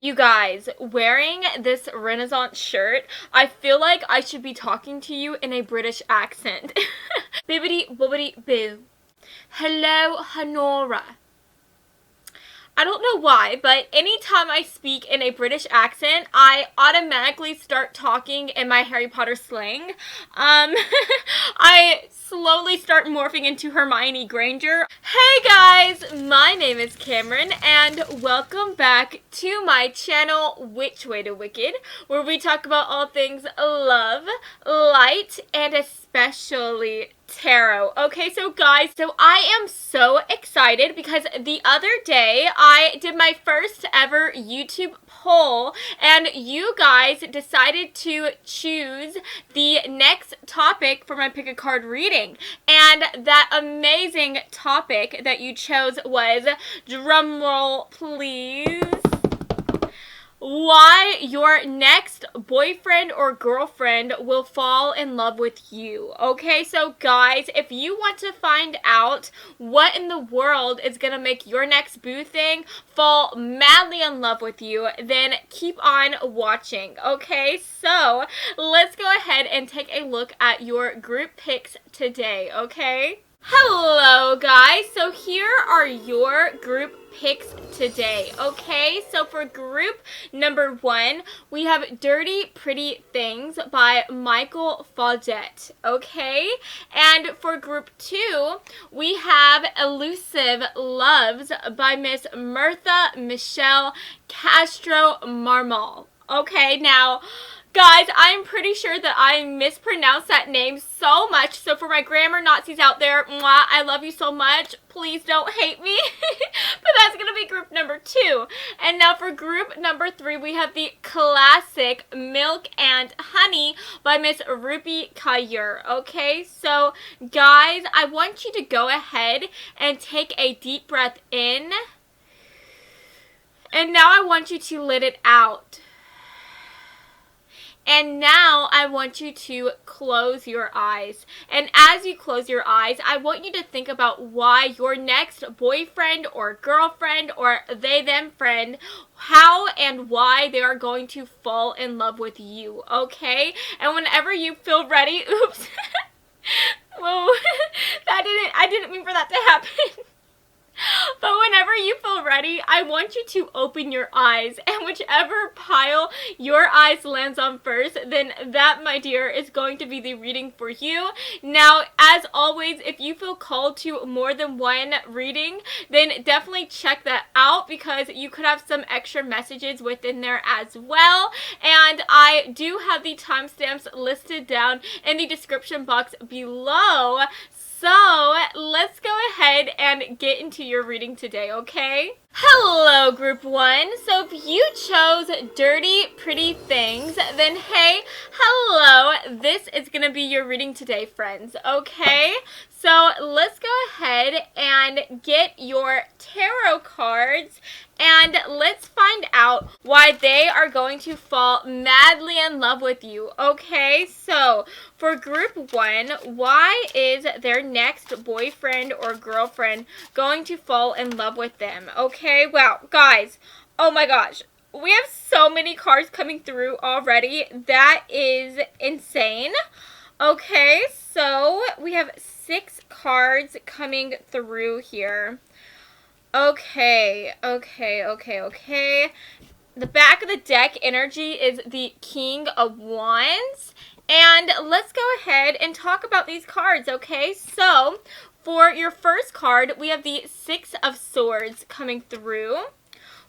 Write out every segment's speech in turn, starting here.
You guys, wearing this Renaissance shirt, I feel like I should be talking to you in a British accent. Bibbidi bobbidi boo. Hello, Honora. I don't know why, but anytime I speak in a British accent, I automatically start talking in my Harry Potter slang. I slowly start morphing into Hermione Granger. Hey guys, my name is Cameron, and welcome back to my channel, Which Way to Wicked, where we talk about all things love, light, and especially tarot. Okay, so guys, I am so excited because the other day I did my first ever YouTube poll and you guys decided to choose the next topic for my pick a card reading, and that amazing topic that you chose was, drumroll please, why your next boyfriend or girlfriend will fall in love with you. Okay, so guys, if you want to find out what in the world is gonna make your next boo thing fall madly in love with you, then keep on watching. Okay, so let's go ahead and take a look at your group picks today, okay? Hello guys, so here are your group picks today, okay? So for group number 1, we have Dirty Pretty Things by Michael Faudet, okay? And for group 2, we have Elusive Loves by Miss Mirtha Michelle Castro Marmal. Okay, now guys, I'm pretty sure that I mispronounced that name so much, so for my grammar Nazis out there, mwah, I love you so much. Please don't hate me. But that's going to be group number 2. And now for group number 3, we have the classic Milk and Honey by Miss Rupi Kaur. Okay, so guys, I want you to go ahead and take a deep breath in. And now I want you to let it out. And now I want you to close your eyes. And as you close your eyes, I want you to think about why your next boyfriend or girlfriend or they-them friend, how and why they are going to fall in love with you, okay? And whenever you feel ready, oops. Whoa, I didn't mean for that to happen. But whenever you feel ready, I want you to open your eyes, and whichever pile your eyes lands on first, then that, my dear, is going to be the reading for you. Now, as always, if you feel called to more than one reading, then definitely check that out because you could have some extra messages within there as well. And I do have the timestamps listed down in the description box below. So, let's go ahead and get into your reading today, okay? Hello, group 1. So if you chose Dirty Pretty Things, then hey, hello. This is going to be your reading today, friends, okay? So let's go ahead and get your tarot cards and let's find out why they are going to fall madly in love with you, okay? So for group 1, why is their next boyfriend or girlfriend going to fall in love with them, okay? Wow, guys, oh my gosh. We have so many cards coming through already. That is insane. Okay, so we have 6 cards coming through here. Okay. The back of the deck energy is the King of Wands. And let's go ahead and talk about these cards, okay? So, for your first card, we have the 6 of Swords coming through.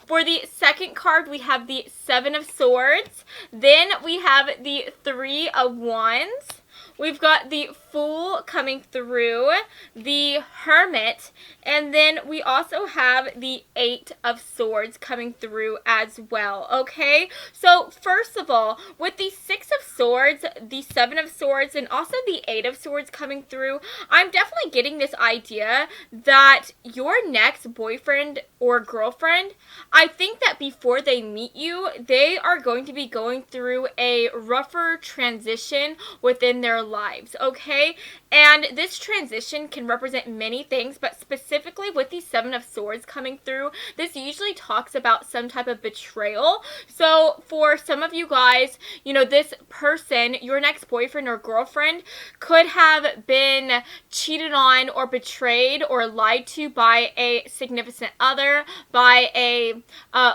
For the second card, we have the 7 of Swords. Then we have the 3 of Wands. We've got the Fool coming through, the Hermit, and then we also have the 8 of Swords coming through as well, okay? So, first of all, with the 6 of Swords, the 7 of Swords, and also the 8 of Swords coming through, I'm definitely getting this idea that your next boyfriend or girlfriend, I think that before they meet you, they are going to be going through a rougher transition within their lives, okay? And this transition can represent many things, but specifically with the Seven of Swords coming through, this usually talks about some type of betrayal. So for some of you guys, you know, this person, your next boyfriend or girlfriend, could have been cheated on or betrayed or lied to by a significant other, by a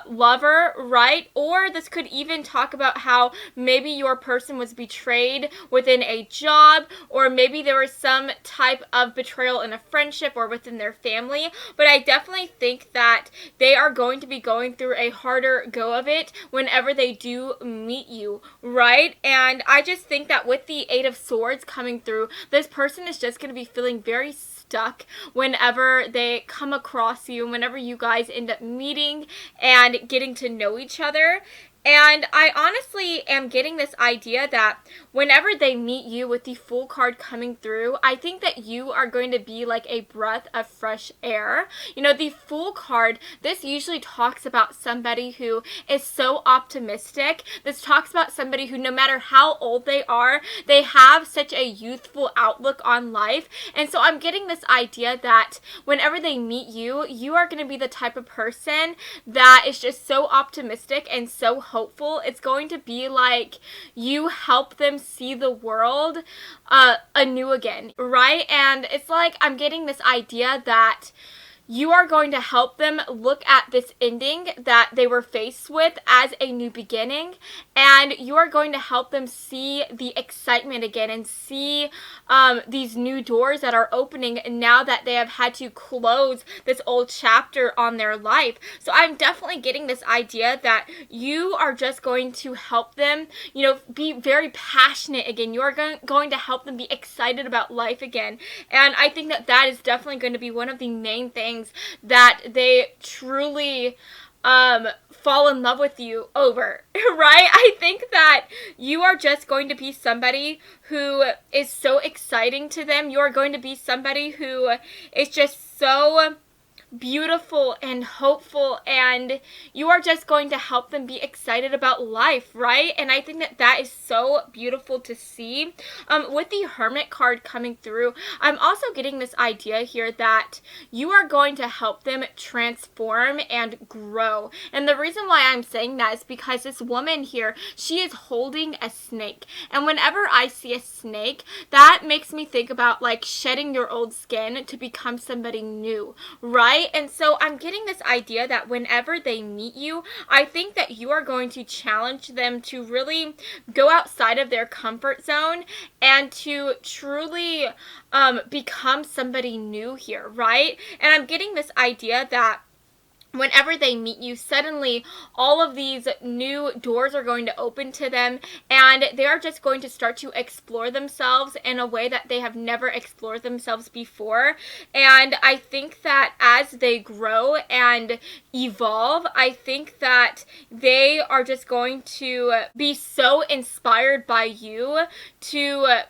lover, right? Or this could even talk about how maybe your person was betrayed within a job, or maybe there was some type of betrayal in a friendship or within their family. But I definitely think that they are going to be going through a harder go of it whenever they do meet you, right? And I just think that with the Eight of Swords coming through, this person is just going to be feeling very stuck whenever they come across you, whenever you guys end up meeting and getting to know each other. And I honestly am getting this idea that whenever they meet you with the Fool card coming through, I think that you are going to be like a breath of fresh air. You know, the Fool card, this usually talks about somebody who is so optimistic. This talks about somebody who, no matter how old they are, they have such a youthful outlook on life. And so I'm getting this idea that whenever they meet you, you are going to be the type of person that is just so optimistic and so hopeful. It's going to be like you help them see the world anew again, right? And it's like I'm getting this idea that you are going to help them look at this ending that they were faced with as a new beginning, and you are going to help them see the excitement again and see these new doors that are opening now that they have had to close this old chapter on their life. So I'm definitely getting this idea that you are just going to help them, you know, be very passionate again. You are going to help them be excited about life again. And I think that that is definitely going to be one of the main things that they truly fall in love with you over, right? I think that you are just going to be somebody who is so exciting to them. You are going to be somebody who is just so beautiful and hopeful, and you are just going to help them be excited about life, right? And I think that that is so beautiful to see. With the Hermit card coming through, I'm also getting this idea here that you are going to help them transform and grow. And the reason why I'm saying that is because this woman here, she is holding a snake. And whenever I see a snake, that makes me think about like shedding your old skin to become somebody new, right? And so I'm getting this idea that whenever they meet you, I think that you are going to challenge them to really go outside of their comfort zone and to truly become somebody new here, right? And I'm getting this idea that whenever they meet you, suddenly all of these new doors are going to open to them, and they are just going to start to explore themselves in a way that they have never explored themselves before. And I think that as they grow and evolve, I think that they are just going to be so inspired by you to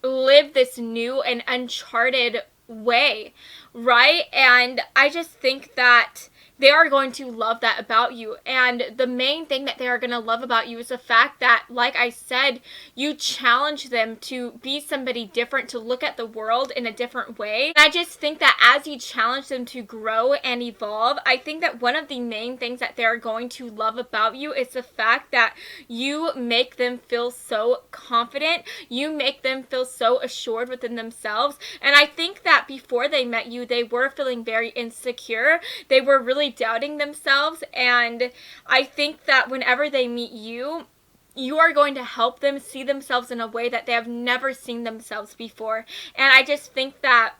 live this new and uncharted way, right? And I just think that they are going to love that about you. And the main thing that they are going to love about you is the fact that, like I said, you challenge them to be somebody different, to look at the world in a different way. And I just think that as you challenge them to grow and evolve, I think that one of the main things that they're going to love about you is the fact that you make them feel so confident. You make them feel so assured within themselves. And I think that before they met you, they were feeling very insecure. They were really doubting themselves, and I think that whenever they meet you, you are going to help them see themselves in a way that they have never seen themselves before. And I just think that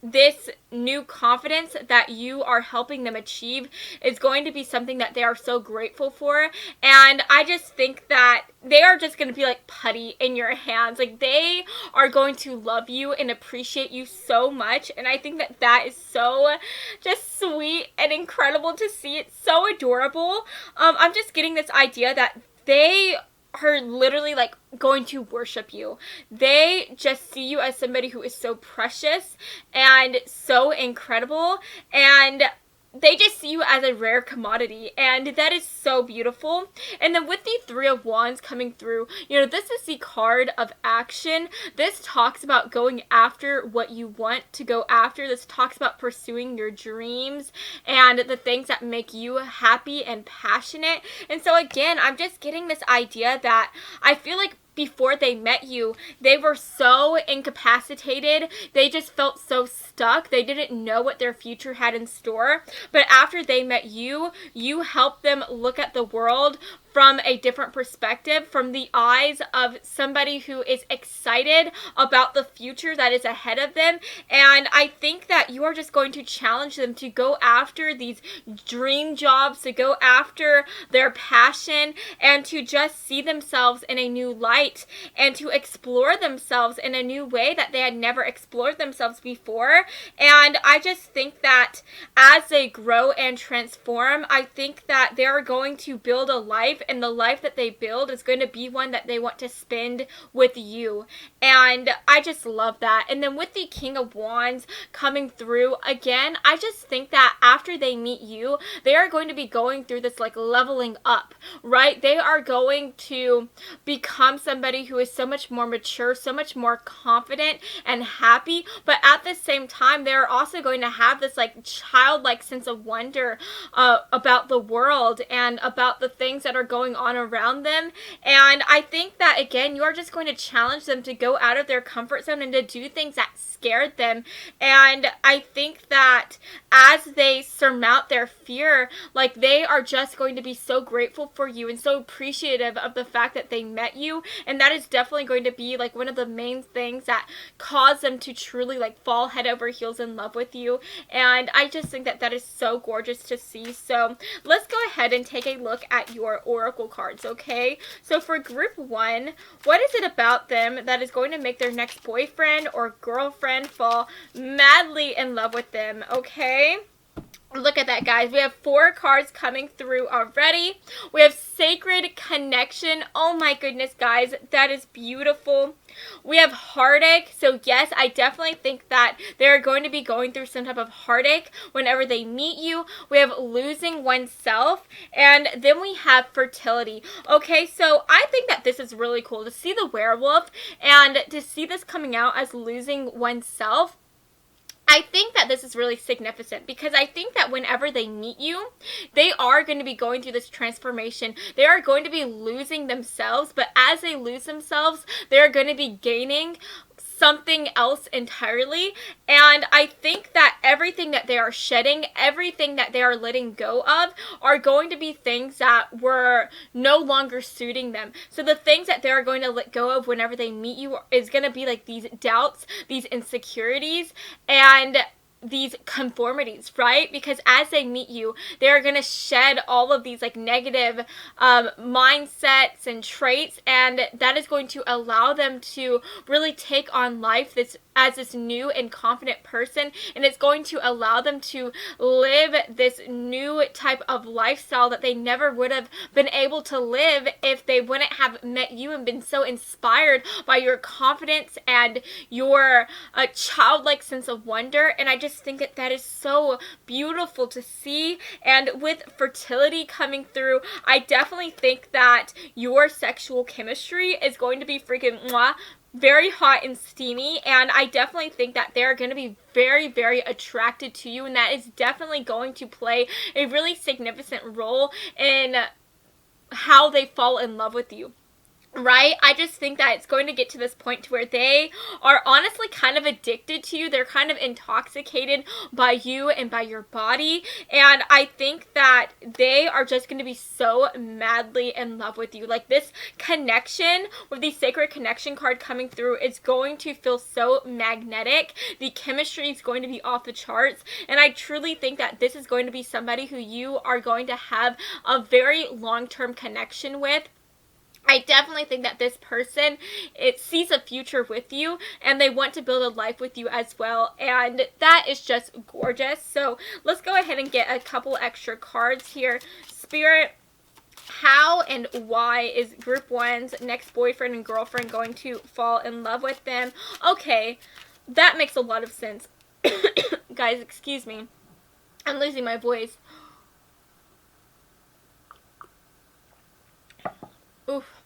this new confidence that you are helping them achieve is going to be something that they are so grateful for. And I just think that they are just going to be like putty in your hands. Like, they are going to love you and appreciate you so much. And I think that that is so just sweet and incredible to see. It's so adorable. I'm just getting this idea that they are literally like going to worship you. They just see you as somebody who is so precious and so incredible. And they just see you as a rare commodity, and that is so beautiful. And then with the Three of Wands coming through, this is the card of action. This talks about going after what you want to go after. This talks about pursuing your dreams and the things that make you happy and passionate. And so again, I'm just getting this idea that I feel like before they met you, they were so incapacitated. They just felt so stuck. They didn't know what their future had in store. But after they met you, you helped them look at the world from a different perspective, from the eyes of somebody who is excited about the future that is ahead of them. And I think that you are just going to challenge them to go after these dream jobs, to go after their passion, and to just see themselves in a new light, and to explore themselves in a new way that they had never explored themselves before. And I just think that as they grow and transform, I think that they're going to build a life, and the life that they build is going to be one that they want to spend with you. And I just love that. And then with the King of Wands coming through, again, I just think that after they meet you, they are going to be going through this like leveling up, right? They are going to become somebody who is so much more mature, so much more confident and happy. But at the same time, they're also going to have this like childlike sense of wonder about the world and about the things that are going on around them. And I think that again, you're just going to challenge them to go out of their comfort zone and to do things that scared them. And I think that as they surmount their fear, like they are just going to be so grateful for you and so appreciative of the fact that they met you. And that is definitely going to be like one of the main things that cause them to truly like fall head over heels in love with you. And I just think that that is so gorgeous to see. So let's go ahead and take a look at your oracle cards, okay? So for group 1, what is it about them that is going to make their next boyfriend or girlfriend fall madly in love with them, okay? Look at that, guys. We have 4 cards coming through already. We have Sacred Connection. Oh my goodness, guys. That is beautiful. We have Heartache. So yes, I definitely think that they're going to be going through some type of heartache whenever they meet you. We have Losing Oneself. And then we have Fertility. Okay, so I think that this is really cool to see the werewolf and to see this coming out as losing oneself. I think that this is really significant because I think that whenever they meet you, they are going to be going through this transformation. They are going to be losing themselves, but as they lose themselves, they're going to be gaining something else entirely. And I think that everything that they are shedding, everything that they are letting go of are going to be things that were no longer suiting them. So the things that they're going to let go of whenever they meet you is going to be like these doubts, these insecurities, and these conformities, right? Because as they meet you, they're going to shed all of these like negative mindsets and traits, and that is going to allow them to really take on life as this new and confident person, and it's going to allow them to live this new type of lifestyle that they never would have been able to live if they wouldn't have met you and been so inspired by your confidence and your childlike sense of wonder. And I just think that that is so beautiful to see. And with Fertility coming through, I definitely think that your sexual chemistry is going to be freaking mwah, very hot and steamy, and I definitely think that they're going to be very, very attracted to you, and that is definitely going to play a really significant role in how they fall in love with you. Right? I just think that it's going to get to this point to where they are honestly kind of addicted to you. They're kind of intoxicated by you and by your body. And I think that they are just going to be so madly in love with you. Like this connection with the Sacred Connection card coming through is going to feel so magnetic. The chemistry is going to be off the charts. And I truly think that this is going to be somebody who you are going to have a very long-term connection with. I definitely think that this person, it sees a future with you and they want to build a life with you as well, and that is just gorgeous. So let's go ahead and get a couple extra cards here. Spirit, how and why is group 1's next boyfriend and girlfriend going to fall in love with them? Okay, that makes a lot of sense. Guys, excuse me. I'm losing my voice. Oof.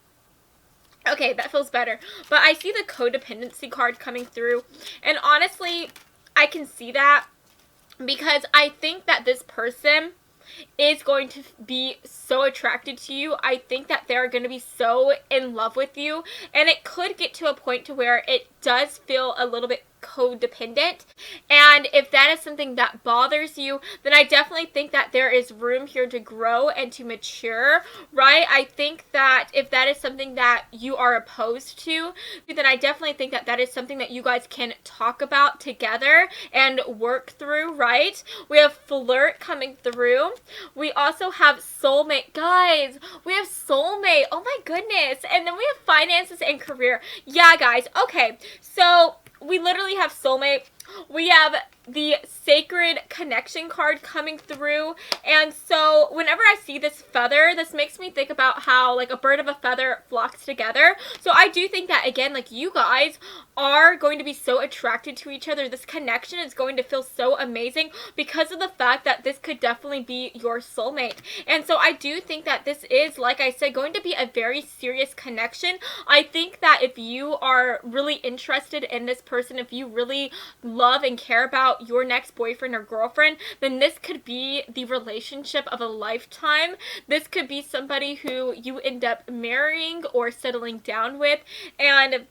Okay, that feels better. But I see the codependency card coming through. And honestly, I can see that because I think that this person is going to be so attracted to you. I think that they're going to be so in love with you, and it could get to a point to where it does feel a little bit codependent. And if that is something that bothers you, then I definitely think that there is room here to grow and to mature, right? I think that if that is something that you are opposed to, then I definitely think that that is something that you guys can talk about together and work through, right? We have flirt coming through. We also have soulmate. Guys, we have soulmate. Oh my goodness. And then we have finances and career. Yeah, guys. Okay. So we literally have soulmate. We have the sacred connection card coming through. And so whenever I see this feather, this makes me think about how like a bird of a feather flocks together. So I do think that, again, like you guys are going to be so attracted to each other. This connection is going to feel so amazing because of the fact that this could definitely be your soulmate. And so I do think that this is, like I said, going to be a very serious connection. I think that if you are really interested in this person, if you really love and care about your next boyfriend or girlfriend, then this could be the relationship of a lifetime. This could be somebody who you end up marrying or settling down with, and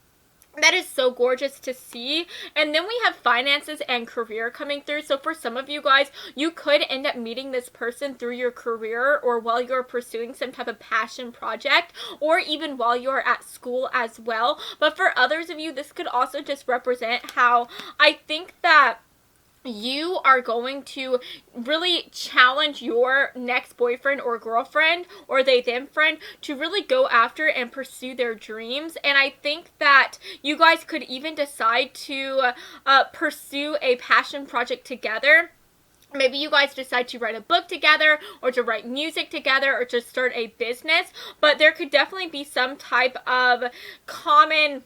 that is so gorgeous to see. And then we have finances and career coming through. So for some of you guys, you could end up meeting this person through your career or while you're pursuing some type of passion project, or even while you're at school as well. But for others of you, this could also just represent how I think that you are going to really challenge your next boyfriend or girlfriend or they them friend to really go after and pursue their dreams. And I think that you guys could even decide to pursue a passion project together. Maybe you guys decide to write a book together or to write music together or to start a business, but there could definitely be some type of common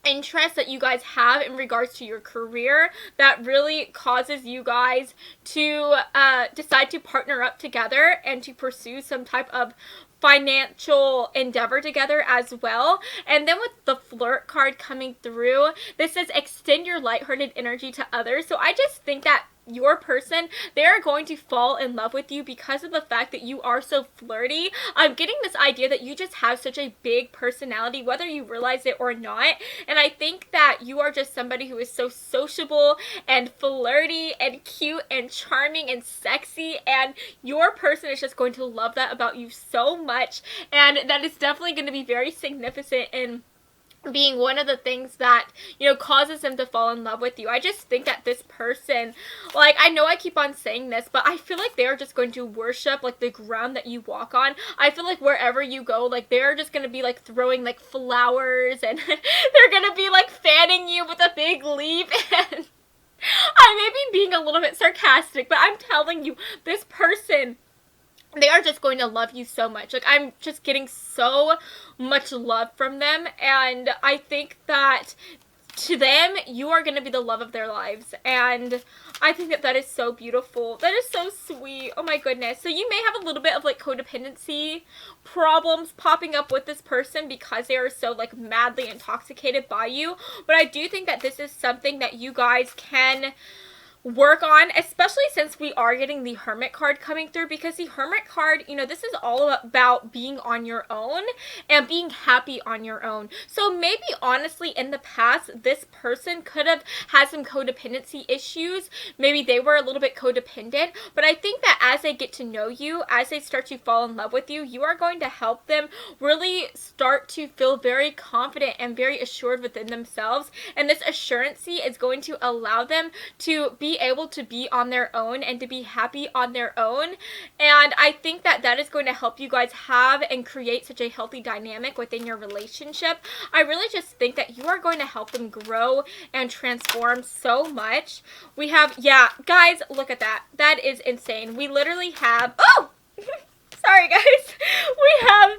interest that you guys have in regards to your career that really causes you guys to decide to partner up together and to pursue some type of financial endeavor together as well. And then with the flirt card coming through, this says extend your lighthearted energy to others. So I just think that your person, they are going to fall in love with you because of the fact that you are so flirty. I'm getting this idea that you just have such a big personality, whether you realize it or not. And I think that you are just somebody who is so sociable and flirty and cute and charming and sexy, and your person is just going to love that about you so much. And that is definitely going to be very significant in being one of the things that, you know, causes them to fall in love with you. I just think that this person, like, I know I keep on saying this, but I feel like they're just going to worship, like, the ground that you walk on. I feel like wherever you go, like, they're just going to be, like, throwing, like, flowers, and they're going to be, like, fanning you with a big leaf, and I may be being a little bit sarcastic, but I'm telling you, this person, they are just going to love you so much. Like, I'm just getting so much love from them, and I think that to them, you are going to be the love of their lives, and I think that that is so beautiful. That is so sweet. Oh my goodness. So you may have a little bit of, like, codependency problems popping up with this person because they are so, like, madly intoxicated by you, but I do think that this is something that you guys can work on, especially since we are getting the Hermit card coming through, because the Hermit card, you know, this is all about being on your own and being happy on your own. So maybe honestly in the past, this person could have had some codependency issues. Maybe they were a little bit codependent, but I think that as they get to know you, as they start to fall in love with you, you are going to help them really start to feel very confident and very assured within themselves. And this assurancy is going to allow them to be able to be on their own and to be happy on their own. And I think that that is going to help you guys have and create such a healthy dynamic within your relationship. I really just think that you are going to help them grow and transform so much. We have, yeah, guys, look at that. That is insane. We literally have, oh, sorry guys. We have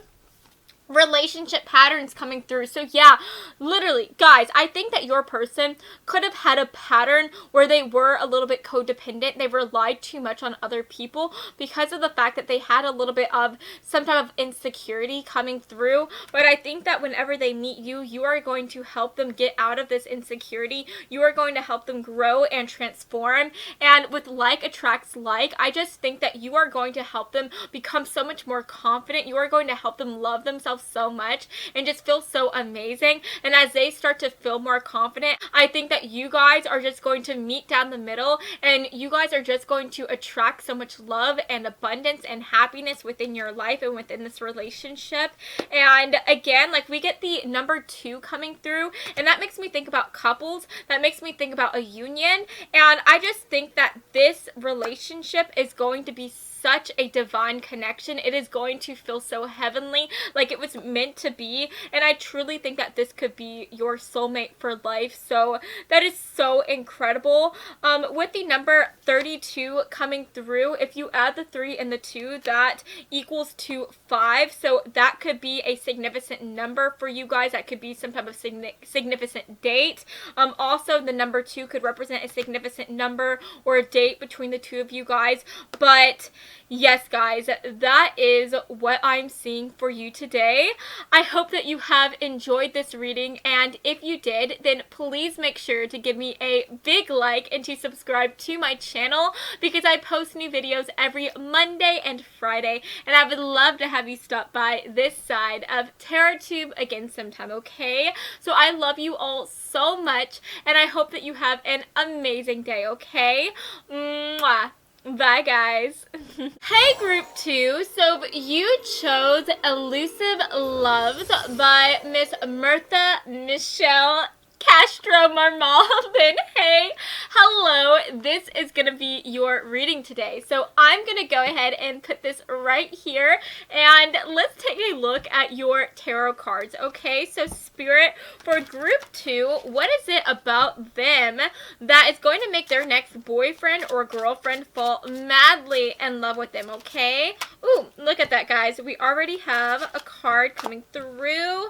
relationship relationship patterns coming through. So yeah, literally, guys, I think that your person could have had a pattern where they were a little bit codependent. They relied too much on other people because of the fact that they had a little bit of some type of insecurity coming through. But I think that whenever they meet you, you are going to help them get out of this insecurity. You are going to help them grow and transform. And with like attracts like, I just think that you are going to help them become so much more confident. You are going to help them love themselves so much and just feel so amazing. And as they start to feel more confident, I think that you guys are just going to meet down the middle, and you guys are just going to attract so much love and abundance and happiness within your life and within this relationship. And again, like, we get the number 2 coming through, and that makes me think about couples. That makes me think about a union. And I just think that this relationship is going to be such a divine connection. It is going to feel so heavenly, like it was meant to be. And I truly think that this could be your soulmate for life. So that is so incredible. With the number 32 coming through, if you add the 3 and the 2, that equals to 5. So that could be a significant number for you guys. That could be some type of significant date. Also, the number 2 could represent a significant number or a date between the two of you guys. But yes, guys, that is what I'm seeing for you today. I hope that you have enjoyed this reading, and if you did, then please make sure to give me a big like and to subscribe to my channel, because I post new videos every Monday and Friday, and I would love to have you stop by this side of TarotTube again sometime, okay? So I love you all so much, and I hope that you have an amazing day, okay? Mwah. Bye, guys. Hey, group 2. So you chose Elusive Loves by Miss Mirtha Michelle Castro Marmal. Then hey, hello, this is gonna be your reading today. So I'm gonna go ahead and put this right here, and let's take a look at your tarot cards. Okay, so Spirit, for group 2, what is it about them that is going to make their next boyfriend or girlfriend fall madly in love with them? Okay, ooh, look at that, guys. We already have a card coming through.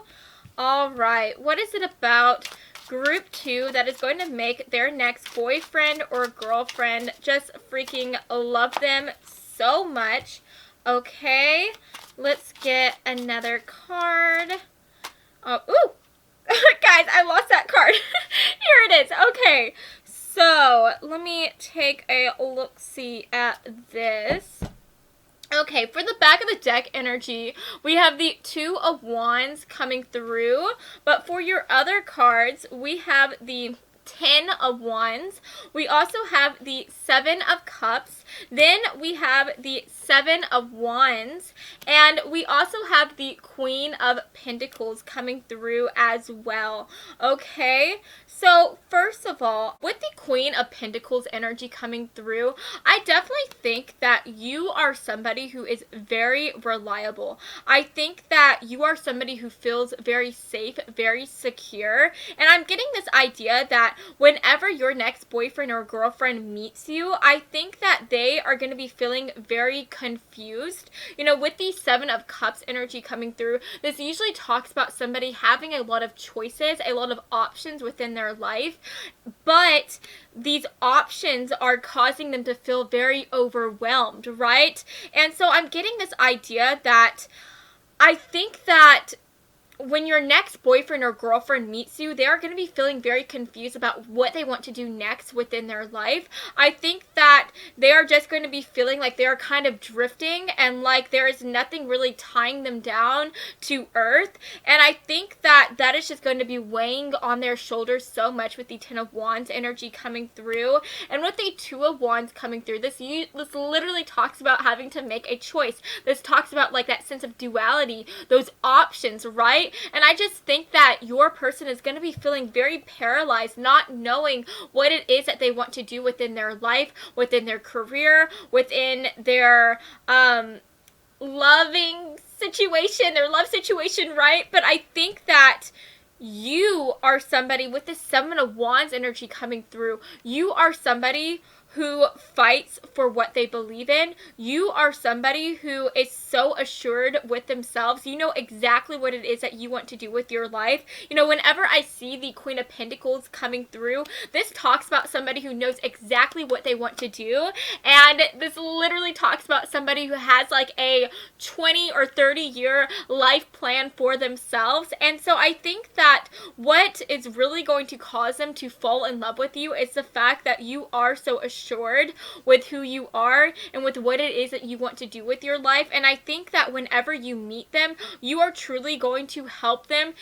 All right, what is it about group 2 that is going to make their next boyfriend or girlfriend just freaking love them so much? Okay, let's get another card. Oh, ooh, guys, I lost that card. Here it is. Okay, so let me take a look-see at this. Okay, for the back of the deck energy, we have the 2 of Wands coming through, but for your other cards, we have the 10 of Wands. We also have the 7 of Cups. Then we have the 7 of Wands. And we also have the Queen of Pentacles coming through as well. Okay, so first of all, with the Queen of Pentacles energy coming through, I definitely think that you are somebody who is very reliable. I think that you are somebody who feels very safe, very secure. And I'm getting this idea that whenever your next boyfriend or girlfriend meets you, I think that they are going to be feeling very confused. You know, with the 7 of Cups energy coming through, this usually talks about somebody having a lot of choices, a lot of options within their life, but these options are causing them to feel very overwhelmed, right? And so I'm getting this idea that I think that when your next boyfriend or girlfriend meets you, they are going to be feeling very confused about what they want to do next within their life. I think that they are just going to be feeling like they are kind of drifting and like there is nothing really tying them down to earth. And I think that that is just going to be weighing on their shoulders so much with the 10 of Wands energy coming through. And with the 2 of Wands coming through, this literally talks about having to make a choice. This talks about like that sense of duality, those options, right? And I just think that your person is going to be feeling very paralyzed, not knowing what it is that they want to do within their life, within their career, within their loving situation, their love situation, right? But I think that you are somebody with the 7 of Wands energy coming through. You are somebody who fights for what they believe in. You are somebody who is so assured with themselves. You know exactly what it is that you want to do with your life. You know, whenever I see the Queen of Pentacles coming through, this talks about somebody who knows exactly what they want to do. And this literally talks about somebody who has like a 20 or 30 year life plan for themselves. And so I think that what is really going to cause them to fall in love with you is the fact that you are so assured with who you are and with what it is that you want to do with your life. And I think that whenever you meet them, you are truly going to help them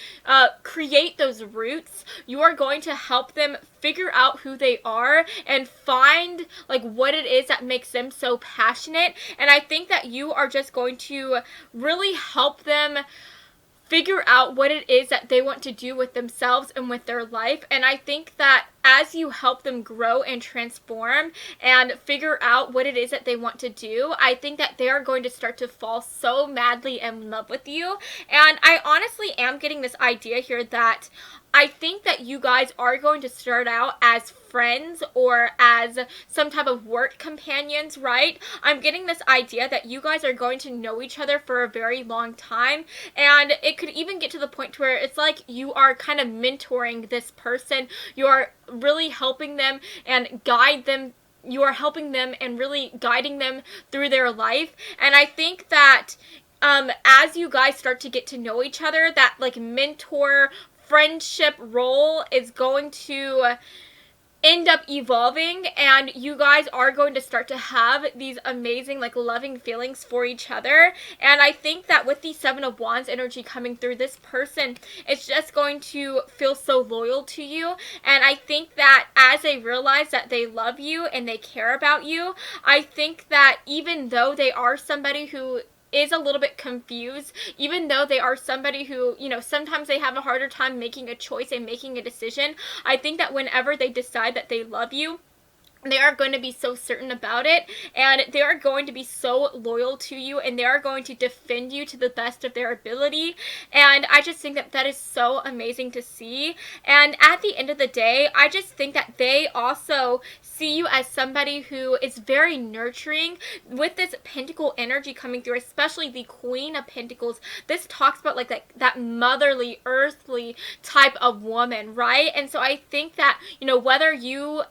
create those roots. You are going to help them figure out who they are and find like what it is that makes them so passionate. And I think that you are just going to really help them figure out what it is that they want to do with themselves and with their life. And I think that as you help them grow and transform and figure out what it is that they want to do, I think that they are going to start to fall so madly in love with you. And I honestly am getting this idea here that I think that you guys are going to start out as friends or as some type of work companions, right? I'm getting this idea that you guys are going to know each other for a very long time, and it could even get to the point where it's like you are kind of mentoring this person. You're really helping them and guide them. You are helping them and really guiding them through their life. And I think that as you guys start to get to know each other, that like mentor friendship role is going to end up evolving, and you guys are going to start to have these amazing like loving feelings for each other. And I think that with the Seven of Wands energy coming through, this person is just going to feel so loyal to you. And I think that as they realize that they love you and they care about you, I think that even though they are somebody who is a little bit confused, even though they are somebody who, you know, sometimes they have a harder time making a choice and making a decision, I think that whenever they decide that they love you, they are going to be so certain about it, and they are going to be so loyal to you, and they are going to defend you to the best of their ability. And I just think that that is so amazing to see. And at the end of the day, I just think that they also see you as somebody who is very nurturing. With this Pentacle energy coming through, especially the Queen of Pentacles, this talks about like that motherly, earthly type of woman, right? And so I think that, you know, whether you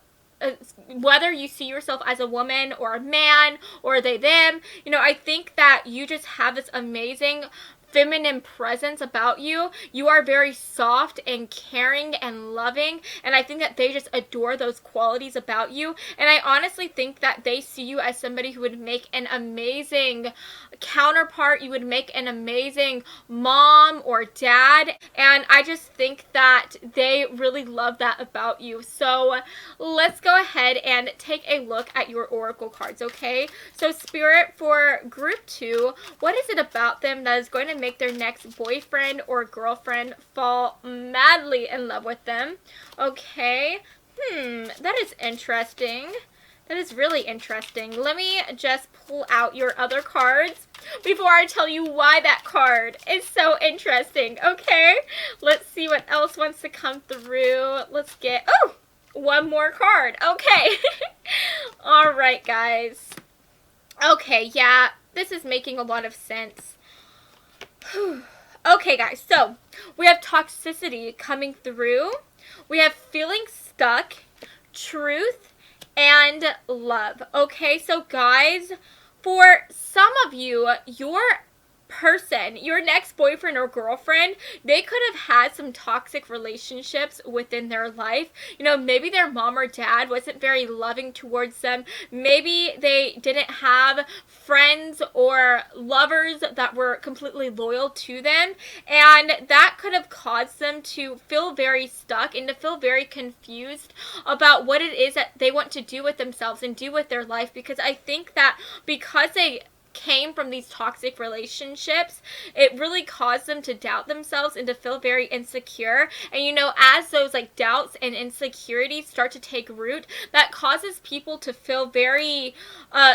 see yourself as a woman or a man or they them, you know, I think that you just have this amazing feminine presence about you. You are very soft and caring and loving, and I think that they just adore those qualities about you. And I honestly think that they see you as somebody who would make an amazing counterpart. You would make an amazing mom or dad, and I just think that they really love that about you. So let's go ahead and take a look at your oracle cards, okay? So Spirit, for group 2, what is it about them that is going to make their next boyfriend or girlfriend fall madly in love with them? Okay, that is interesting. That is really interesting. Let me just pull out your other cards before I tell you why that card is so interesting. Okay, let's see what else wants to come through. Let's get, one more card. Okay. All right, guys. Okay, yeah, this is making a lot of sense. Okay, guys, so we have toxicity coming through. We have feeling stuck, truth, and love. Okay, so guys, for some of you, your person, your next boyfriend or girlfriend, they could have had some toxic relationships within their life. You know, maybe their mom or dad wasn't very loving towards them. Maybe they didn't have friends or lovers that were completely loyal to them, and that could have caused them to feel very stuck and to feel very confused about what it is that they want to do with themselves and do with their life. Because I think that because they came from these toxic relationships, it really caused them to doubt themselves and to feel very insecure. And you know, as those like doubts and insecurities start to take root, that causes people to feel very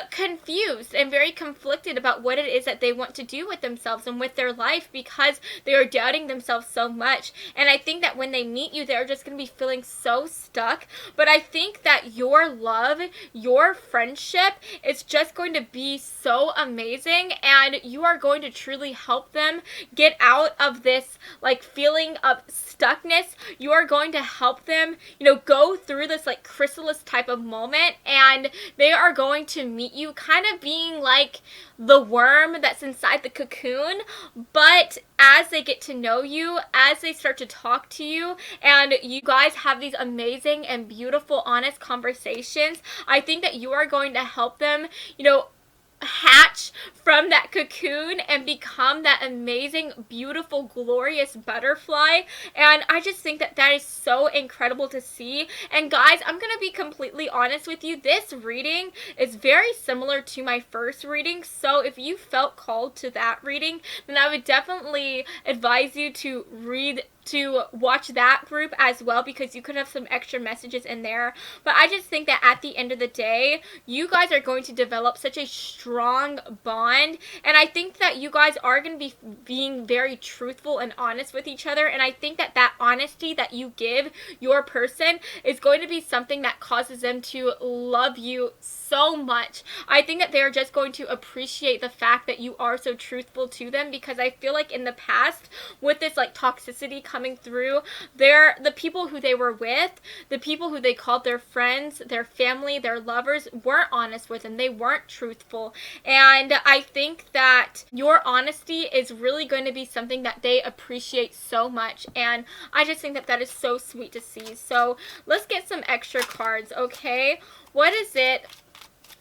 confused and very conflicted about what it is that they want to do with themselves and with their life, because they are doubting themselves so much. And I think that when they meet you, they're just going to be feeling so stuck. But I think that your love, your friendship is just going to be so amazing, and you are going to truly help them get out of this like feeling of stuckness. You are going to help them, you know, go through this like chrysalis type of moment, and they are going to meet you kind of being like the worm that's inside the cocoon. But as they get to know you, as they start to talk to you, and you guys have these amazing and beautiful, honest conversations, I think that you are going to help them, you know, hatch from that cocoon and become that amazing, beautiful, glorious butterfly. And I just think that that is so incredible to see. And guys, I'm gonna be completely honest with you, this reading is very similar to my first reading, so if you felt called to that reading, then I would definitely advise you to watch that group as well, because you could have some extra messages in there. But I just think that at the end of the day, you guys are going to develop such a strong bond, and I think that you guys are going to be being very truthful and honest with each other. And I think that that honesty that you give your person is going to be something that causes them to love you so much. I think that they're just going to appreciate the fact that you are so truthful to them, because I feel like in the past, with this like toxicity coming through, the people who they were with, the people who they called their friends, their family, their lovers, weren't honest with them. They weren't truthful. And I think that your honesty is really going to be something that they appreciate so much, and I just think that that is so sweet to see. So let's get some extra cards, okay? What is it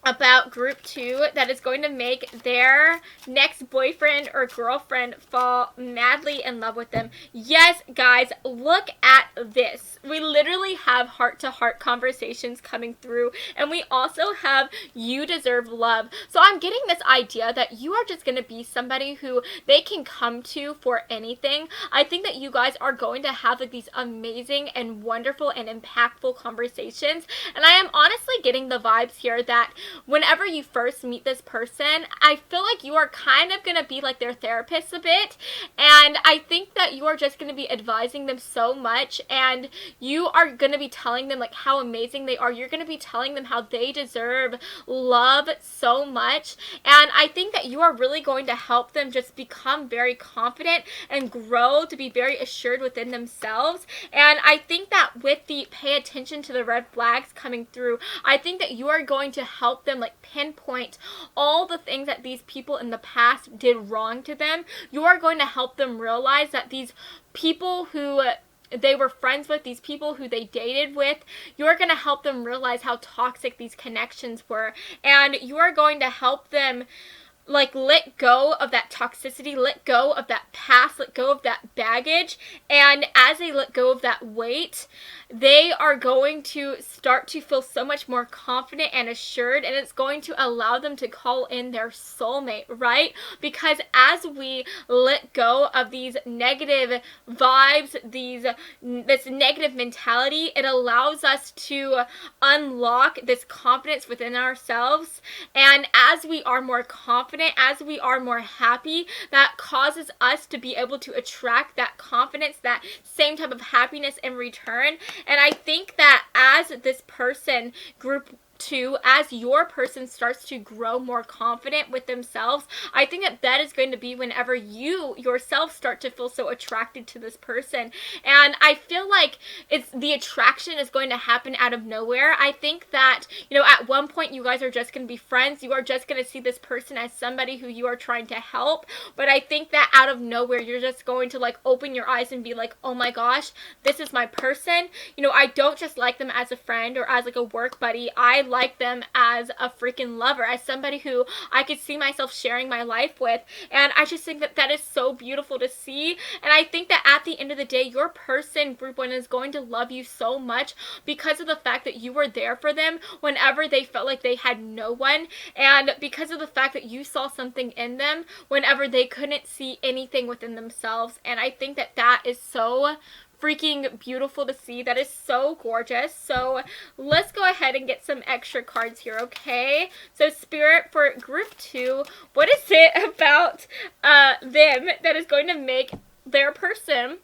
about group 2 that is going to make their next boyfriend or girlfriend fall madly in love with them? Yes, guys, look at this. We literally have heart-to-heart conversations coming through, and we also have you deserve love. So I'm getting this idea that you are just going to be somebody who they can come to for anything. I think that you guys are going to have like these amazing and wonderful and impactful conversations, and I am honestly getting the vibes here that whenever you first meet this person, I feel like you are kind of going to be like their therapist a bit, and I think that you are just going to be advising them so much, and you are going to be telling them like how amazing they are. You're going to be telling them how they deserve love so much, and I think that you are really going to help them just become very confident and grow to be very assured within themselves. And I think that with the pay attention to the red flags coming through, I think that you are going to help them like pinpoint all the things that these people in the past did wrong to them. You are going to help them realize that these people who they were friends with, these people who they dated with, you're going to help them realize how toxic these connections were, and you are going to help them like let go of that toxicity, let go of that past, let go of that baggage. And as they let go of that weight, they are going to start to feel so much more confident and assured, and it's going to allow them to call in their soulmate, right? Because as we let go of these negative vibes, this negative mentality, it allows us to unlock this confidence within ourselves. And as we are more confident, as we are more happy, that causes us to be able to attract that confidence, that same type of happiness in return. And I think that as this person, group 2, as your person starts to grow more confident with themselves, I think that that is going to be whenever you yourself start to feel so attracted to this person. And I feel like the attraction is going to happen out of nowhere. I think that, you know, at one point you guys are just going to be friends. You are just going to see this person as somebody who you are trying to help. But I think that out of nowhere, you're just going to like open your eyes and be like, oh my gosh, this is my person. You know, I don't just like them as a friend or as like a work buddy. I like them as a freaking lover, as somebody who I could see myself sharing my life with. And I just think that that is so beautiful to see. And I think that at the end of the day, your person, group 1, is going to love you so much because of the fact that you were there for them whenever they felt like they had no one, and because of the fact that you saw something in them whenever they couldn't see anything within themselves. And I think that that is so freaking beautiful to see. That is so gorgeous. So let's go ahead and get some extra cards here, okay? So Spirit, for group 2, what is it about them that is going to make their person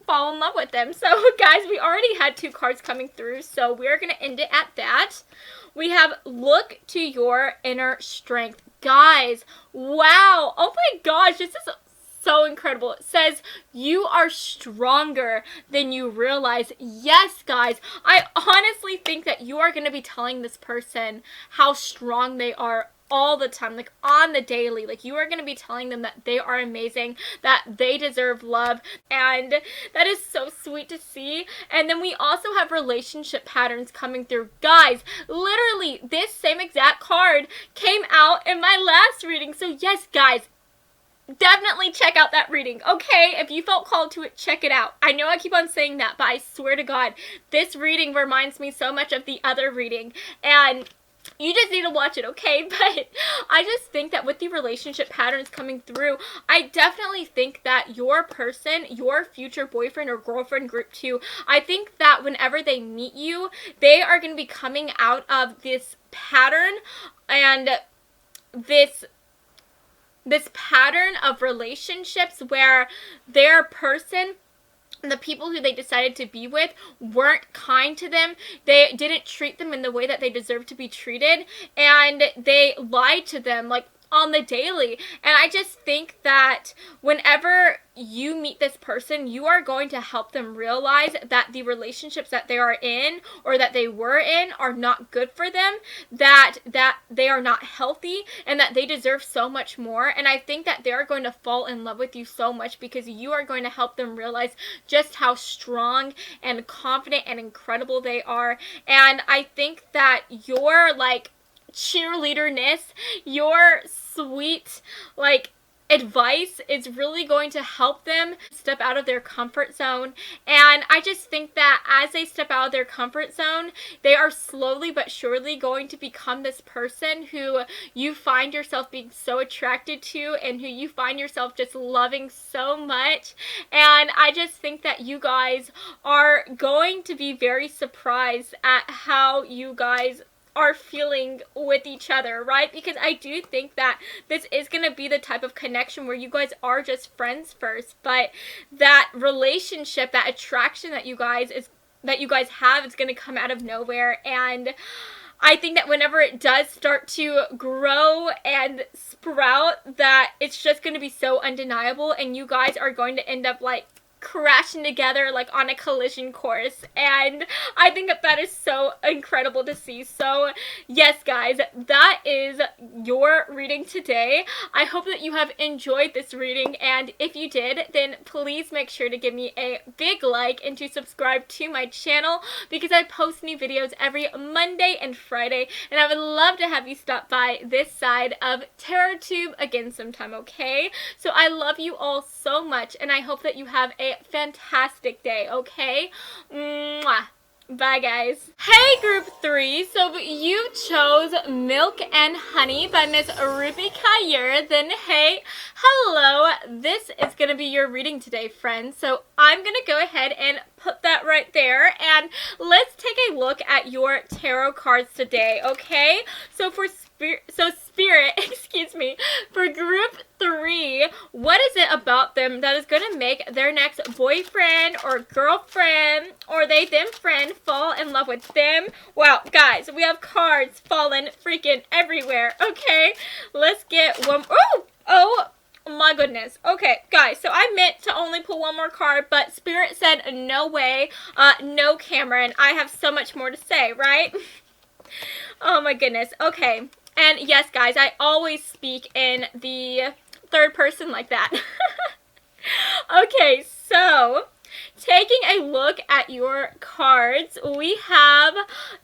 fall in love with them? So guys, we already had 2 cards coming through, so we're going to end it at that. We have look to your inner strength. Guys, wow. Oh my gosh, this is so incredible. It says you are stronger than you realize. Yes, guys, I honestly think that you are going to be telling this person how strong they are all the time, like on the daily. Like, you are going to be telling them that they are amazing, that they deserve love, and that is so sweet to see. And then we also have relationship patterns coming through. Guys, literally this same exact card came out in my last reading. So yes, guys, definitely check out that reading, okay? If you felt called to it, check it out. I know I keep on saying that, but I swear to God, this reading reminds me so much of the other reading, and you just need to watch it, okay? But I just think that with the relationship patterns coming through, I definitely think that your person, your future boyfriend or girlfriend, group 2, I think that whenever they meet you, they are going to be coming out of this pattern and this pattern of relationships where their person, the people who they decided to be with, weren't kind to them. They didn't treat them in the way that they deserve to be treated, and they lied to them, like, on the daily. And I just think that whenever you meet this person, you are going to help them realize that the relationships that they are in or that they were in are not good for them, that they are not healthy, and that they deserve so much more. And I think that they're going to fall in love with you so much because you are going to help them realize just how strong and confident and incredible they are. And I think that your, like, cheerleaderness, your sweet, like, advice is really going to help them step out of their comfort zone. And I just think that as they step out of their comfort zone, they are slowly but surely going to become this person who you find yourself being so attracted to and who you find yourself just loving so much. And I just think that you guys are going to be very surprised at how you guys are feeling with each other, right? Because I do think that this is going to be the type of connection where you guys are just friends first, but that relationship, that attraction that you guys have is going to come out of nowhere. And I think that whenever it does start to grow and sprout, that it's just going to be so undeniable, and you guys are going to end up, like, crashing together, like, on a collision course. And I think that that is so incredible to see. So yes, guys, that is your reading today. I hope that you have enjoyed this reading, and if you did, then please make sure to give me a big like and to subscribe to my channel, because I post new videos every Monday and Friday, and I would love to have you stop by this side of TarotTube again sometime, okay? So I love you all so much, and I hope that you have a fantastic day, okay? Mwah. Bye, guys. Hey, group 3. So you chose Milk and Honey by Miss Ruby Kayer. Then, hey, hello. This is going to be your reading today, friends. So I'm going to go ahead and put that right there. And let's take a look at your tarot cards today, okay? So for Spirit, excuse me, for group 3, what is it about them that is going to make their next boyfriend or girlfriend or them friend fall in love with them? Wow, guys, we have cards falling freaking everywhere. Okay, let's get one. Oh my goodness. Okay, guys, so I meant to only pull one more card, but Spirit said no way, no camera, and I have so much more to say, right? Oh my goodness. Okay. And yes, guys, I always speak in the third person like that. Okay, so taking a look at your cards, we have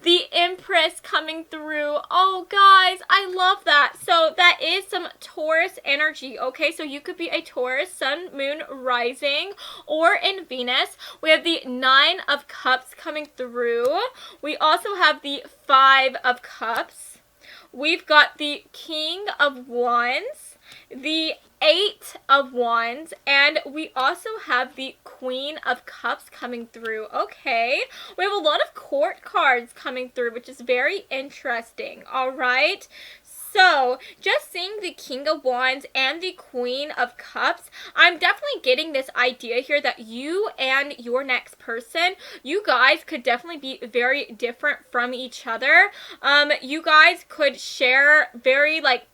the Empress coming through. Oh, guys, I love that. So that is some Taurus energy, okay? So you could be a Taurus, Sun, Moon, Rising, or in Venus. We have the Nine of Cups coming through. We also have the Five of Cups. We've got the King of Wands, the Eight of Wands, and we also have the Queen of Cups coming through. Okay, we have a lot of court cards coming through, which is very interesting. All right. So, just seeing the King of Wands and the Queen of Cups, I'm definitely getting this idea here that you and your next person, you guys could definitely be very different from each other. You guys could share very, like,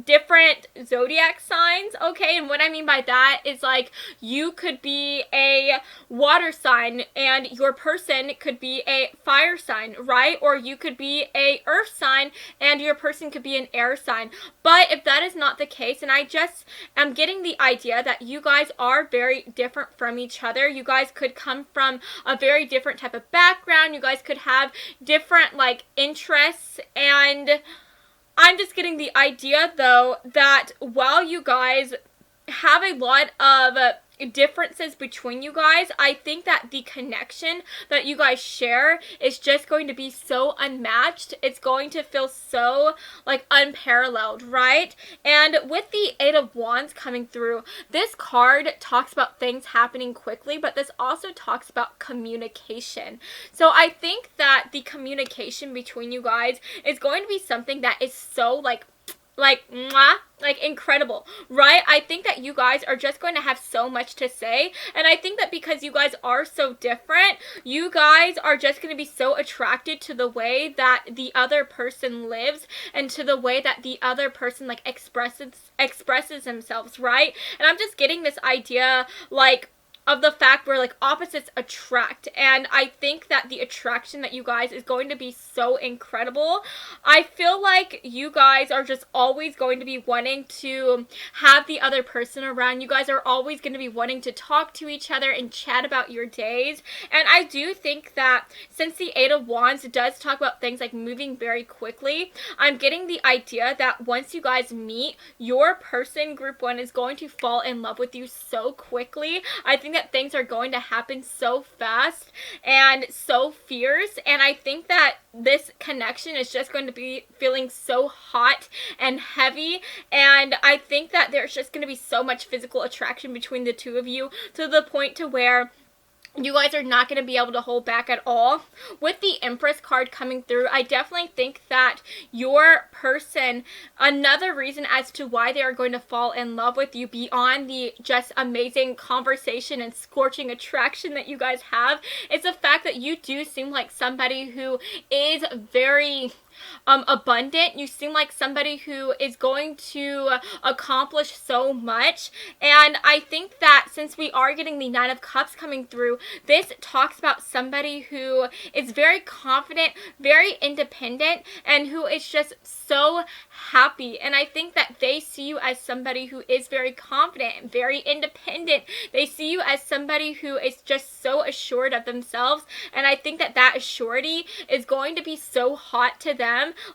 different zodiac signs, okay? And what I mean by that is, like, you could be a water sign and your person could be a fire sign, right? Or you could be a earth sign and your person could be an air sign. But if that is not the case, and I just am getting the idea that you guys are very different from each other, you guys could come from a very different type of background, you guys could have different, like, interests, and I'm just getting the idea, though, that while you guys have a lot of differences between you guys, I think that the connection that you guys share is just going to be so unmatched. It's going to feel so, like, unparalleled, right? And with the Eight of Wands coming through, this card talks about things happening quickly, but this also talks about communication. So I think that the communication between you guys is going to be something that is so, like mwah, like incredible, right? I think that you guys are just going to have so much to say, and I think that because you guys are so different, you guys are just going to be so attracted to the way that the other person lives and to the way that the other person, like, expresses themselves, right? And I'm just getting this idea, like, of the fact where, like, opposites attract, and I think that the attraction that you guys is going to be so incredible. I feel like you guys are just always going to be wanting to have the other person around. You guys are always going to be wanting to talk to each other and chat about your days, and I do think that since the Eight of Wands does talk about things like moving very quickly, I'm getting the idea that once you guys meet, your person, group one, is going to fall in love with you so quickly. I think that things are going to happen so fast and so fierce, and I think that this connection is just going to be feeling so hot and heavy, and I think that there's just going to be so much physical attraction between the two of you to the point to where you guys are not going to be able to hold back at all. With the Empress card coming through, I definitely think that your person, another reason as to why they are going to fall in love with you beyond the just amazing conversation and scorching attraction that you guys have, is the fact that you do seem like somebody who is very abundant. You seem like somebody who is going to accomplish so much, and I think that since we are getting the Nine of Cups coming through, this talks about somebody who is very confident, very independent, and who is just so happy. And I think that they see you as somebody who is very confident, very independent. They see you as somebody who is just so assured of themselves, and I think that that assurity is going to be so hot to them.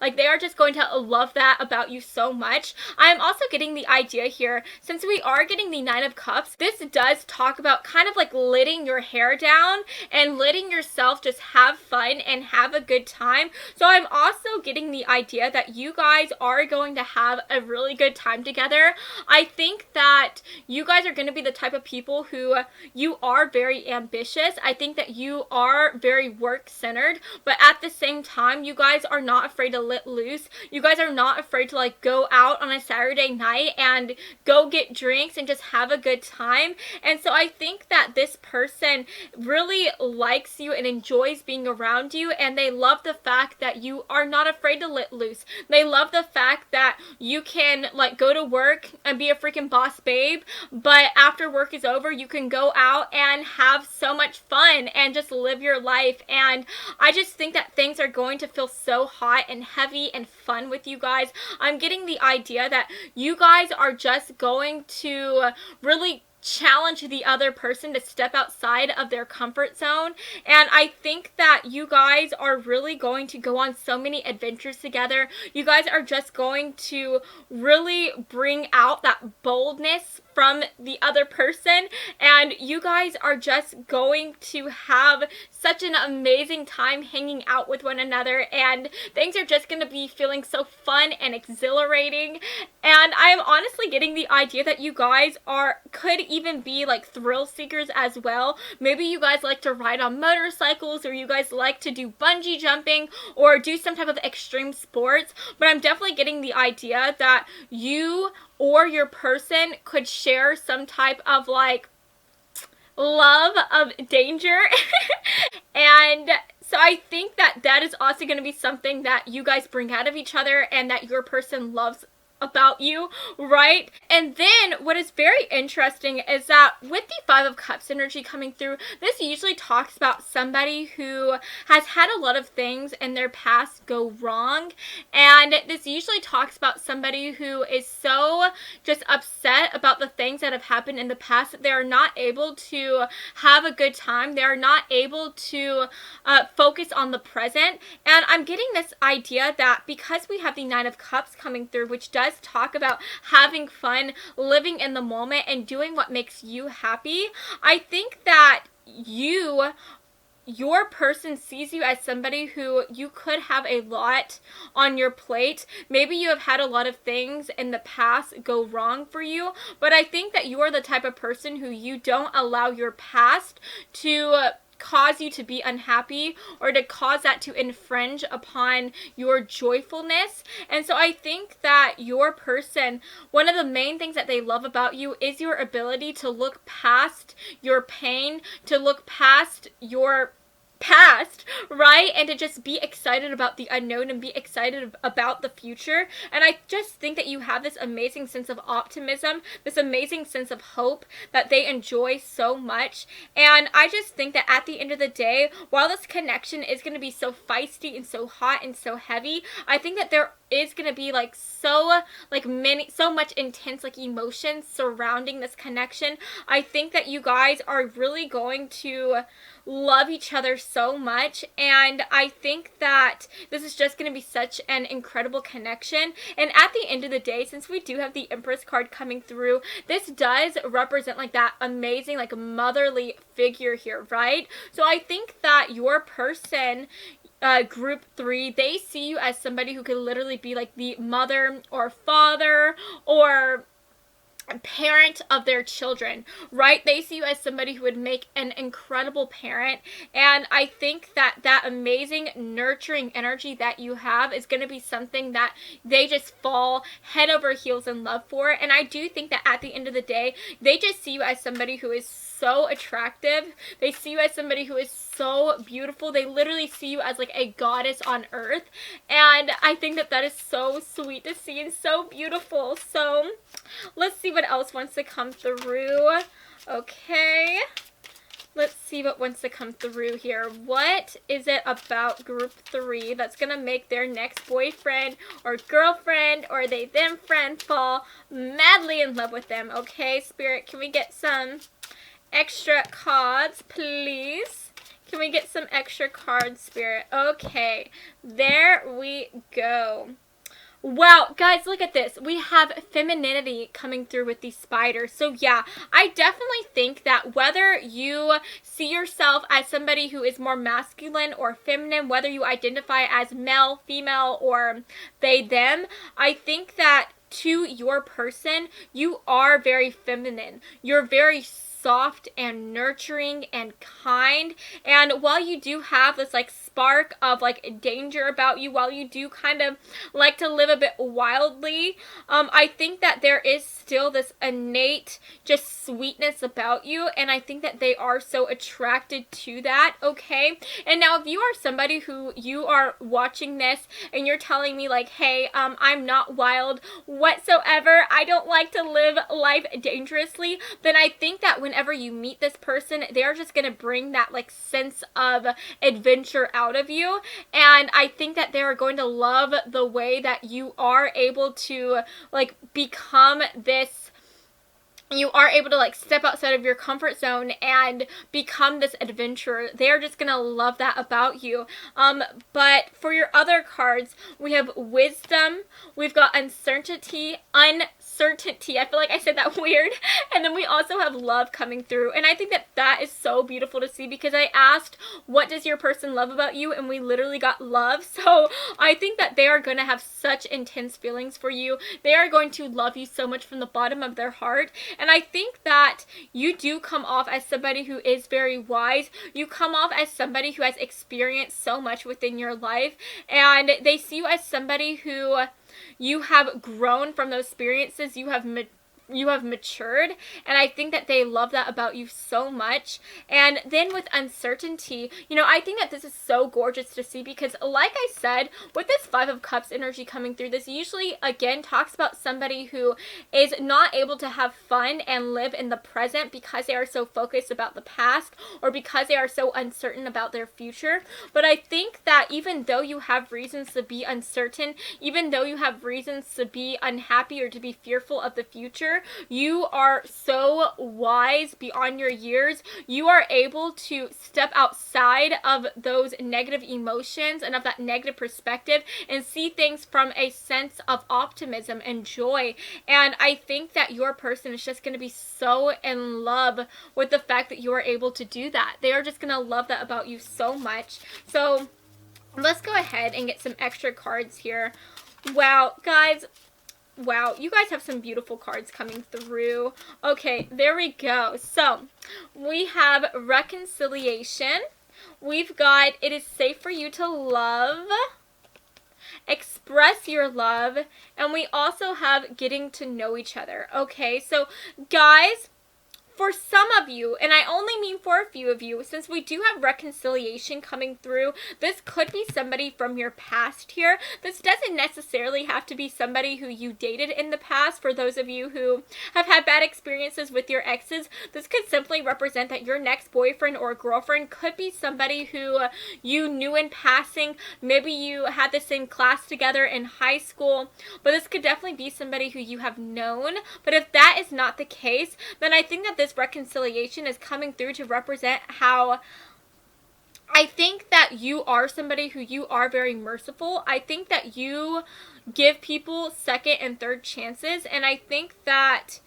Like, they are just going to love that about you so much. I'm also getting the idea here, since we are getting the Nine of Cups, this does talk about kind of like letting your hair down and letting yourself just have fun and have a good time. So I'm also getting the idea that you guys are going to have a really good time together. I think that you guys are going to be the type of people who, you are very ambitious. I think that you are very work-centered, but at the same time, you guys are not afraid to let loose. You guys are not afraid to, like, go out on a Saturday night and go get drinks and just have a good time. And so I think that this person really likes you and enjoys being around you, and they love the fact that you are not afraid to let loose. They love the fact that you can, like, go to work and be a freaking boss babe, but after work is over, you can go out and have so much fun and just live your life. And I just think that things are going to feel so hot and heavy and fun with you guys. I'm getting the idea that you guys are just going to really challenge the other person to step outside of their comfort zone. And I think that you guys are really going to go on so many adventures together. You guys are just going to really bring out that boldness from the other person, and you guys are just going to have such an amazing time hanging out with one another, and things are just going to be feeling so fun and exhilarating. And I am honestly getting the idea that you guys could even be like thrill seekers as well. Maybe you guys like to ride on motorcycles, or you guys like to do bungee jumping or do some type of extreme sports, but I'm definitely getting the idea that you or your person could share some type of like love of danger. And so I think that that is also going to be something that you guys bring out of each other and that your person loves about you, right? And then what is very interesting is that with the Five of Cups energy coming through, this usually talks about somebody who has had a lot of things in their past go wrong, and this usually talks about somebody who is so just upset about the things that have happened in the past that they are not able to have a good time. They are not able to focus on the present. And I'm getting this idea that because we have the Nine of Cups coming through, which does talk about having fun, living in the moment, and doing what makes you happy, I think that your person sees you as somebody who you could have a lot on your plate. Maybe you have had a lot of things in the past go wrong for you, but I think that you are the type of person who you don't allow your past to cause you to be unhappy or to cause that to infringe upon your joyfulness. And so I think that your person, one of the main things that they love about you is your ability to look past your pain, to look past your past, right? And to just be excited about the unknown and be excited about the future. And I just think that you have this amazing sense of optimism, this amazing sense of hope that they enjoy so much. And I just think that at the end of the day, while this connection is going to be so feisty and so hot and so heavy, I think that there is going to be like so much intense like emotions surrounding this connection. I think that you guys are really going to love each other so much, and I think that this is just going to be such an incredible connection. And at the end of the day, since we do have the Empress card coming through, this does represent like that amazing like motherly figure here, right? So I think that your person, group 3, they see you as somebody who could literally be like the mother or father or parent of their children, right? They see you as somebody who would make an incredible parent. And I think that that amazing nurturing energy that you have is going to be something that they just fall head over heels in love for. And I do think that at the end of the day, they just see you as somebody who is so attractive. They see you as somebody who is so beautiful. They literally see you as like a goddess on earth. And I think that that is so sweet to see and so beautiful. So let's see what else wants to come through. Okay. Let's see what wants to come through here. What is it about group 3 that's going to make their next boyfriend or girlfriend or they them friend fall madly in love with them? Okay, Spirit, can we get some extra cards, please? Can we get some extra cards, Spirit? Okay, there we go. Wow, guys, look at this. We have femininity coming through with these spiders. So yeah, I definitely think that whether you see yourself as somebody who is more masculine or feminine, whether you identify as male, female, or they, them, I think that to your person, you are very feminine. You're very soft and nurturing and kind. And while you do have this like spark of like danger about you, while you do kind of like to live a bit wildly, I think that there is still this innate just sweetness about you, and I think that they are so attracted to that. Okay, and now if you are somebody who you are watching this and you're telling me like, hey, I'm not wild whatsoever, I don't like to live life dangerously, then I think that whenever you meet this person, they're just gonna bring that like sense of adventure out of you. And I think that they're going to love the way that you are able to like become this you are able to like step outside of your comfort zone and become this adventurer. They're just gonna love that about you. But for your other cards, we have wisdom, we've got uncertainty. I feel like I said that weird. And then we also have love coming through. And I think that that is so beautiful to see, because I asked, what does your person love about you? And we literally got love. So I think that they are going to have such intense feelings for you. They are going to love you so much from the bottom of their heart. And I think that you do come off as somebody who is very wise. You come off as somebody who has experienced so much within your life. And they see you as somebody who you have grown from those experiences. You have matured, and I think that they love that about you so much. And then with uncertainty, I think that this is so gorgeous to see, because like I said, with this 5 of Cups energy coming through, this usually again talks about somebody who is not able to have fun and live in the present because they are so focused about the past, or because they are so uncertain about their future. But I think that even though you have reasons to be uncertain, even though you have reasons to be unhappy or to be fearful of the future, you are so wise beyond your years. You are able to step outside of those negative emotions and of that negative perspective and see things from a sense of optimism and joy. And I think that your person is just going to be so in love with the fact that you are able to do that. They are just going to love that about you so much. So let's go ahead and get some extra cards here. Wow, guys. Wow, you guys have some beautiful cards coming through. Okay, there we go. So, we have reconciliation. We've got it is safe for you to love, express your love, and we also have getting to know each other. Okay, so guys, for some of you, and I only mean for a few of you, since we do have reconciliation coming through, this could be somebody from your past here. This doesn't necessarily have to be somebody who you dated in the past. For those of you who have had bad experiences with your exes, this could simply represent that your next boyfriend or girlfriend could be somebody who you knew in passing. Maybe you had the same class together in high school, but this could definitely be somebody who you have known. But if that is not the case, then I think that this reconciliation is coming through to represent how I think that you are somebody who you are very merciful. I think that you give people second and third chances, and I think that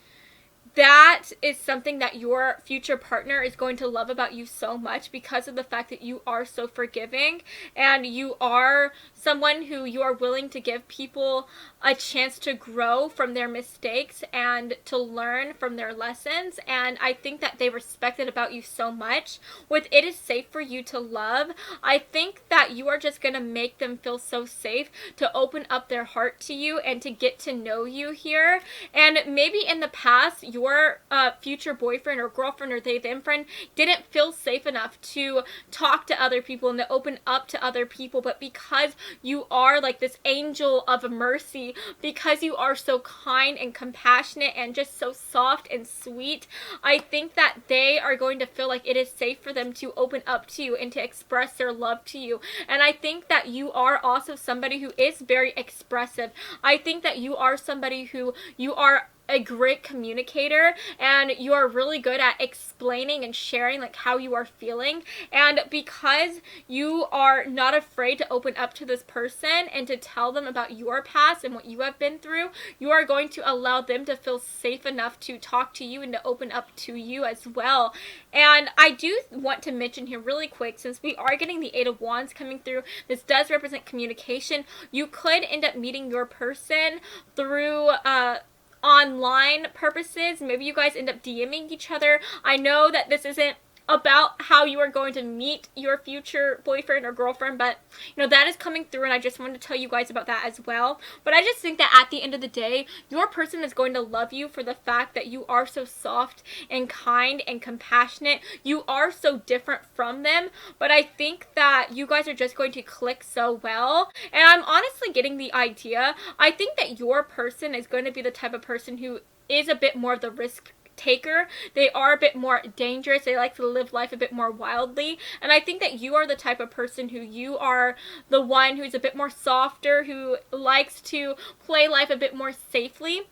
that is something that your future partner is going to love about you so much, because of the fact that you are so forgiving and you are someone who you are willing to give people a chance to grow from their mistakes and to learn from their lessons. And I think that they respect it about you so much. With it is safe for you to love, I think that you are just going to make them feel so safe to open up their heart to you and to get to know you here. And maybe in the past, your future boyfriend or girlfriend or they them friend didn't feel safe enough to talk to other people and to open up to other people, but because you are like this angel of mercy, because you are so kind and compassionate and just so soft and sweet, I think that they are going to feel like it is safe for them to open up to you and to express their love to you. And I think that you are also somebody who is very expressive. I think that you are somebody who you are a great communicator, and you are really good at explaining and sharing like how you are feeling. And because you are not afraid to open up to this person and to tell them about your past and what you have been through, you are going to allow them to feel safe enough to talk to you and to open up to you as well. And I do want to mention here really quick, since we are getting the 8 of Wands coming through, this does represent communication. You could end up meeting your person through online purposes. Maybe you guys end up DMing each other. I know that this isn't about how you are going to meet your future boyfriend or girlfriend, but that is coming through, and I just wanted to tell you guys about that as well. But I just think that at the end of the day, your person is going to love you for the fact that you are so soft and kind and compassionate. You are so different from them, but I think that you guys are just going to click so well. And I'm honestly getting the idea, I think that your person is going to be the type of person who is a bit more of the risk taker. They are a bit more dangerous. They like to live life a bit more wildly. And I think that you are the type of person who you are the one who's a bit more softer, who likes to play life a bit more safely.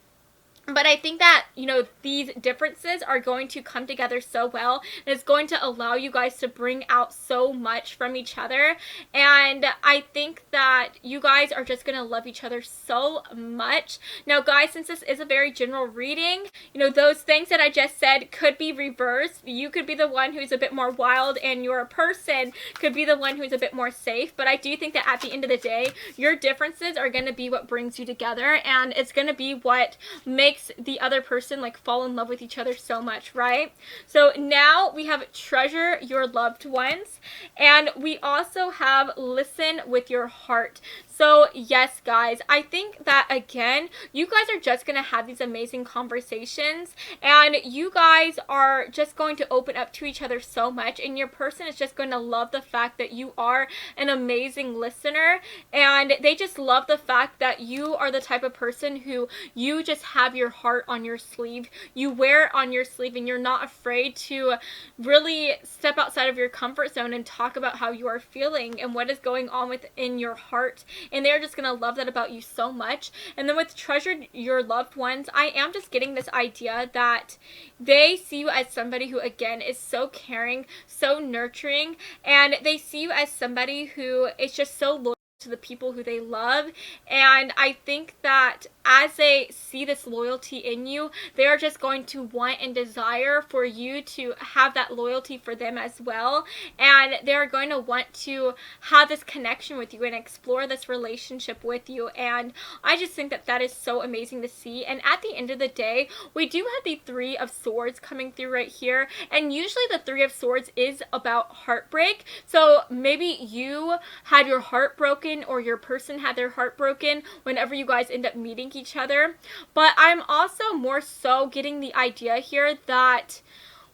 But I think that, you know, these differences are going to come together so well, and it's going to allow you guys to bring out so much from each other. And I think that you guys are just going to love each other so much. Now, guys, since this is a very general reading, you know, those things that I just said could be reversed. You could be the one who's a bit more wild, and your person could be the one who's a bit more safe. But I do think that at the end of the day, your differences are going to be what brings you together, and it's going to be what makes the other person like fall in love with each other so much, right? So now we have treasure your loved ones, and we also have listen with your heart. So yes, guys, I think that again, you guys are just going to have these amazing conversations, and you guys are just going to open up to each other so much, and your person is just going to love the fact that you are an amazing listener, and they just love the fact that you are the type of person who you just have your heart on your sleeve. You wear it on your sleeve, and you're not afraid to really step outside of your comfort zone and talk about how you are feeling and what is going on within your heart. And they're just going to love that about you so much. And then with treasure your loved ones, I am just getting this idea that they see you as somebody who, again, is so caring, so nurturing, and they see you as somebody who is just so loyal to the people who they love. And I think that as they see this loyalty in you, they are just going to want and desire for you to have that loyalty for them as well, and they're going to want to have this connection with you and explore this relationship with you. And I just think that that is so amazing to see. And at the end of the day, we do have the Three of Swords coming through right here, and usually the Three of Swords is about heartbreak. So maybe you had your heart broken, or your person had their heart broken whenever you guys end up meeting each other. But I'm also more so getting the idea here that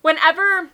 whenever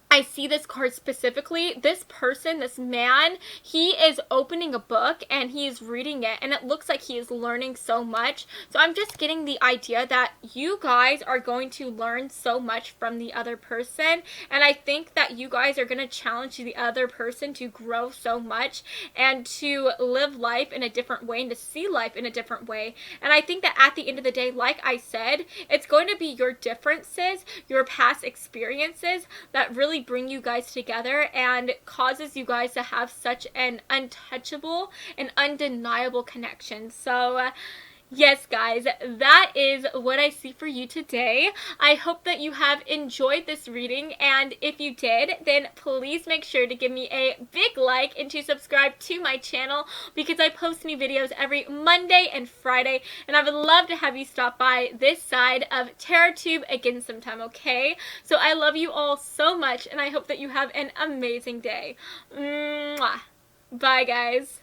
I see this card specifically, this person, this man, he is opening a book and he is reading it, and it looks like he is learning so much. So I'm just getting the idea that you guys are going to learn so much from the other person, and I think that you guys are going to challenge the other person to grow so much and to live life in a different way and to see life in a different way. And I think that at the end of the day, like I said, it's going to be your differences, your past experiences that really bring you guys together and causes you guys to have such an untouchable and undeniable connection. So yes, guys, that is what I see for you today. I hope that you have enjoyed this reading, and if you did, then please make sure to give me a big like and to subscribe to my channel, because I post new videos every Monday and Friday, and I would love to have you stop by this side of TarotTube again sometime, okay? So I love you all so much, and I hope that you have an amazing day. Mwah. Bye, guys.